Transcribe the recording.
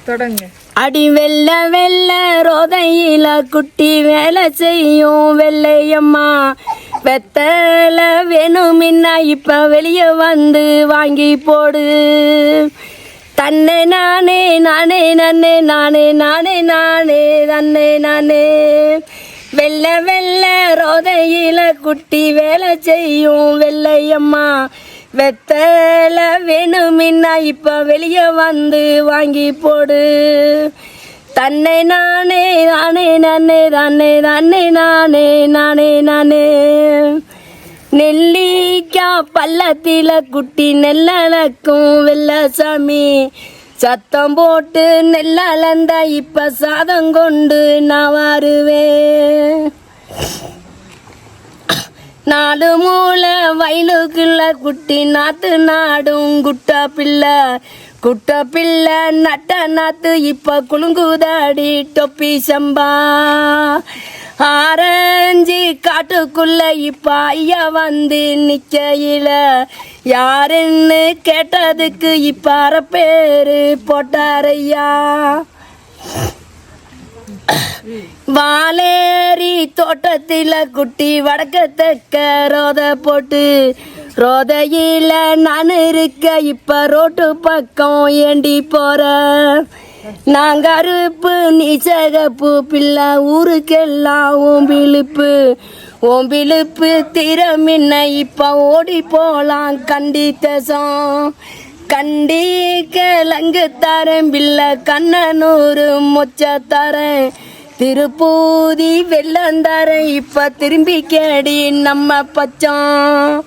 தொடங்க. அடி வெள்ள வெள்ள ரோதையில குட்டி வேலை செய்யும் வெள்ளையம்மா, வெத்தல வேணுமின்னா இப்ப வெளியே வந்து வாங்கி போடு. தன்னை நானே நானே நன்னே நானே நானே நானே தன்னை நானே. வெள்ள வெள்ள ரோதையில குட்டி வேலை செய்யும் வெள்ளையம்மா, வெத்தல வேணுமின்னா இப்ப வெளியே வந்து வாங்கி போடு. தன்னை நானே நானே நன்னே தானே தானே நானே நானே நானே. நெல்லிக்கா பள்ளத்தில குட்டி நெல்லக்கும் வெள்ளசாமி, சத்தம் போட்டு நெல்லந்த இப்ப சாதம் கொண்டு நான் வருவேன். நாலு மூளை வயலுக்குள்ள குட்டி நாத்து நாடும் குட்ட பிள்ளை நட்ட நாத்து இப்ப குலுங்குதாடி டொப்பி சம்பா. ஆரஞ்சு காட்டுக்குள்ள இப்ப ஐயா வந்து நிக்கையில, யாருன்னு கேட்டதுக்கு இப்ப அரை பேரு போட்டாரையா. வாலேரி தோட்டத்தில குட்டி வடக்கத்தக்க ரோத போட்டு, ரோதையில நான் இருக்க இப்ப ரோட்டு பக்கம் ஏண்டி போற. நாங்க அறுப்பு நீ சகப்பு பிள்ளை, ஊருக்கெல்லாம் ஓம்பிழுப்பு திறமின்ன இப்ப ஓடி போலாம் கண்டி தேசம். கண்டி கிழங்கு தரேன் பிள்ளை, கண்ணனூறு மொச்ச தரேன், திருப்பூதி வெள்ளந்தரேன் இப்ப திரும்பி கேடி நம்ம பச்சம்.